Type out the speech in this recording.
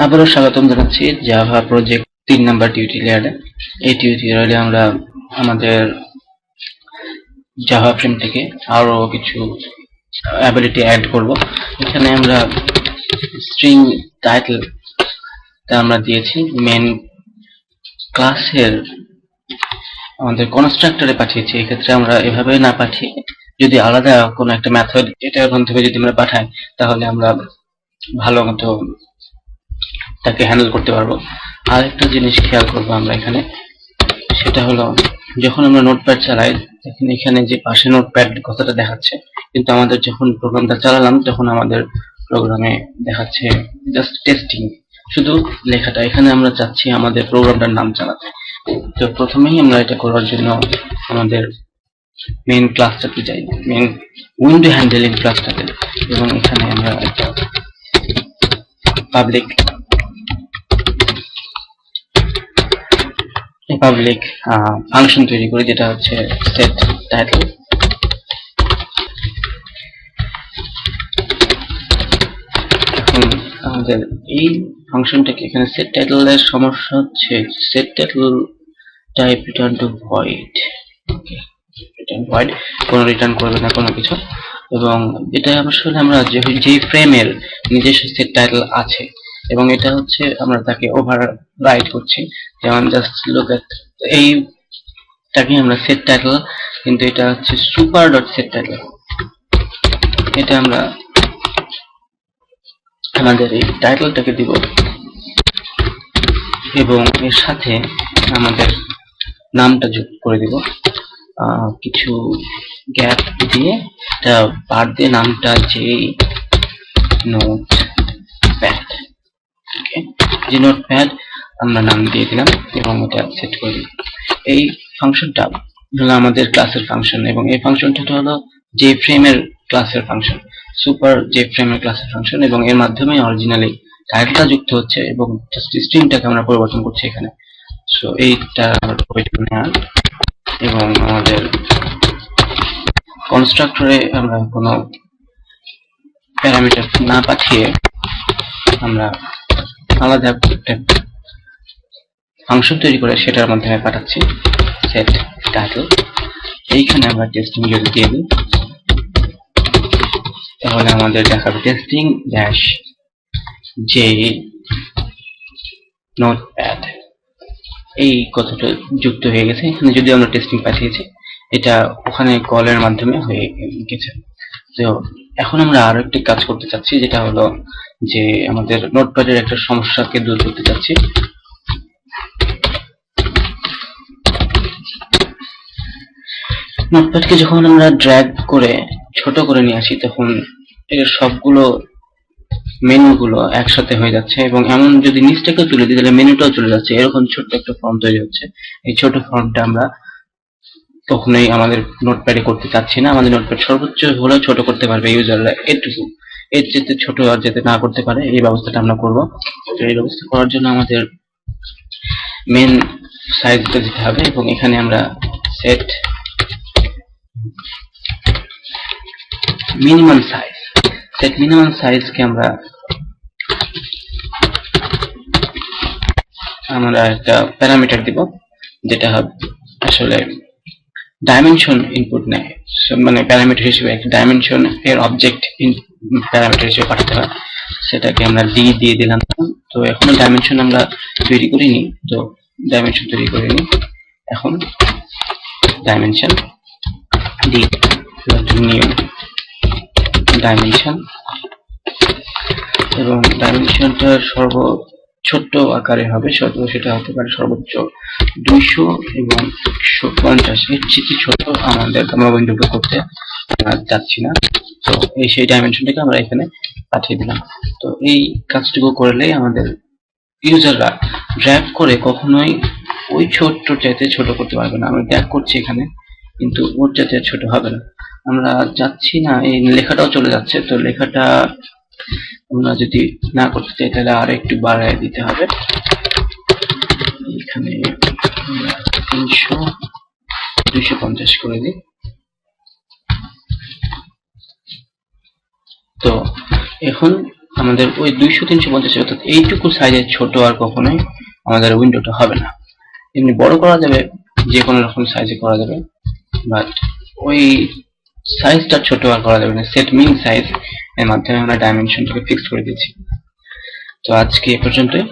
আবারও স্বাগতম জানাচ্ছি জাভা প্রজেক্ট 3 নাম্বার টিউটোরিয়ালে। এই টিউটোরিয়ালে আমরা আমাদের জাভা ফ্রেম থেকে আরো কিছু অ্যাবিলিটি অ্যাড করব। এখানে আমরা স্ট্রিং টাইটেল আমরা দিয়েছি মেন ক্লাসের আমাদের কনস্ট্রাক্টরে পাঠিয়েছি। এক্ষেত্রে আমরা এভাবে না পাঠিয়ে যদি আলাদা কোনো একটা মেথড এটার মাধ্যমে যদি আমরা পাঠাই তাহলে আমরা ভালো মতো তাকে হ্যান্ডেল করতে পারবো। আর একটা জিনিস খেয়াল করবো আমরা এখানে, সেটা হলো যখন আমরা নোটপ্যাড চালাই দেখেন এখানে যে পাশে নোটপ্যাড কথাটা দেখাচ্ছে, কিন্তু আমাদের যখন প্রোগ্রামটা চালালাম তখন আমাদের প্রোগ্রামে দেখাচ্ছে জাস্ট টেস্টিং, শুধু লেখাটা। এখানে আমরা চাচ্ছি আমাদের প্রোগ্রামটার নাম চালাতে। তো প্রথমেই আমরা এটা করার জন্য আমাদের মেইন ক্লাসটাতে যাই, মেইন উইন্ডো হ্যান্ডেলিং ক্লাসটাতে, এবং এখানে আমরা একটা পাবলিক ফাংশন তৈরি করি যেটা হচ্ছে সেট টাইটেল। এখন আমাদের এই ফাংশনটাকে এখানে সেট টাইটেলের সমস্যা হচ্ছে set title type return to void. Okay, return void, কোনো রিটার্ন করবে না কোনো কিছু। এবং এটা আসলে আমরা যে ফ্রেমের নিজস্ব সেট টাইটেল আছে এবং এটা হচ্ছে আমরা তাকে ওভার রাইট করছি, যেমন জাস্ট লুক এট এইটাকে আমরা সেট টাইটেল, কিন্তু এটা হচ্ছে সুপার ডট সেট টাইটেল। এটা আমরা আমাদের এই টাইটেলটাকে দিব এবং এর সাথে আমাদের নামটা যোগ করে দিব কিছু গ্যাপ দিয়ে, এটা বার দিয়ে নামটা যে নোটপ্যাড, ওকে, যে নোটপ্যাড আমরা নাম দিয়ে দিলাম এবং এটা সেট করে দিই। এই ফাংশনটা হলো আমাদের ক্লাসের ফাংশন এবং এই ফাংশনটা হলো যে ফ্রেমের ক্লাসের ফাংশন, সুপার যে ফ্রেমের ক্লাসের ফাংশন, এবং এর মাধ্যমে অরিজিনালি টাইটেলটা যুক্ত হচ্ছে এবং জাস্ট স্ট্রিংটাকে আমরা পরিবর্তন করছি এখানে। সো এইটা এবং আমাদের কনস্ট্রাক্টরে আমরা কোনো প্যারামিটার না পাঠিয়ে আমরা আলাদা একটা ফাংশন তৈরি করে সেটার মাধ্যমে পাঠাচ্ছি সেট টাইটেল। এইখানে আমরা টেস্টিং যদি দিয়ে দিই তাহলে আমাদের দেখাবে টেস্টিং ড্যাশ জে নোটপ্যাড, এই কথাটা যুক্ত হয়ে গেছে। এখানে যদি আমরা টেস্টিং পাঠিয়েছি এটা ওখানে কলের মাধ্যমে হয়ে গেছে। তো এখন আমরা আরো একটি কাজ করতে চাচ্ছি, যেটা হলো যে আমাদের নোটপ্যাডের একটা সমস্যাকে দূর করতে চাচ্ছি। নোটপ্যাডকে যখন আমরা ড্র্যাগ করে ছোট করে নিয়ে আসি তখন এর সবগুলো মেনুগুলো একসাথে হয়ে যাচ্ছে, এবং এমন যদি নিচটাকেও তুলে দিই তাহলে মেনুটাও চলে যাচ্ছে। এরকম ছোট্ট একটা ফর্ম তৈরি হচ্ছে। এই ছোট ফর্মটা আমরা কখনোই আমাদের নোটপ্যাডে করতে চাচ্ছি না। আমাদের নোটপ্যাড সর্বোচ্চ হলেও ছোট করতে পারবে ইউজাররা, এটুকু, এর যেতে ছোট আর যেতে না করতে পারে, এই ব্যবস্থাটা আমরা করব। তো এই ব্যবস্থা করার জন্য আমাদের মেন সাইজটা দিতে হবে এবং এখানে আমরা set minimum size, set minimum সাইজকে আমরা একটা প্যারামিটার দিব যেটা হবে আসলে ডাইমেনশন ইনপুট নেয়, মানে প্যারামিটার হিসেবে একটা ডাইমেনশন এর অবজেক্ট প্যারামিটার হিসেবে পাঠাতে হয়। সেটাকে আমরা ডি দিয়ে দিলাম। তো এখনো ডাইমেনশন আমরা তৈরি করিনি, তো ডাইমেনশন তৈরি করিনি। এখন ডাইমেনশন ডি নিউ ডাইমেনশন, এবং ডাইমেনশনটার ছোট্ট আকারে হবে, সেটা হতে পারে সর্বোচ্চ 200 এবং 150, এর চেয়ে ছোট আমরা উইন্ডোতে করতে চাচ্ছি না। তো সেই ডাইমেনশনটাকে আমরা এখানে পাঠিয়ে দিলাম। তো এই কাজটুকু করলেই আমাদের ইউজাররা ড্র্যাগ করে কখনোই ওই ছোট্ট চাইতে ছোট করতে পারবে না। আমরা ড্র্যাগ করছি এখানে, কিন্তু ওর চাইতে ছোট হবে না। আমরা যাচ্ছি না, এই লেখাটাও চলে যাচ্ছে। তো লেখাটা আমরা যদি না করতে চাই তাহলে আর একটু বাড়ায় দিতে হবে। এখানে 300 250 করে দিই। তো এখন আমাদের ওই 200-350 অর্থাৎ এইটুকু সাইজের ছোট আর কখনোই আমাদের উইন্ডোটা হবে না। এমনি বড় করা যাবে, যে কোনো রকম সাইজে করা যাবে, বাট ওই সাইজটা ছোট আর করা যাবে না। সেট মিন সাইজ এর মাধ্যমে আমরা ডাইমেনশনটাকে ফিক্স করে দিয়েছি। তো আজকে এ পর্যন্তই।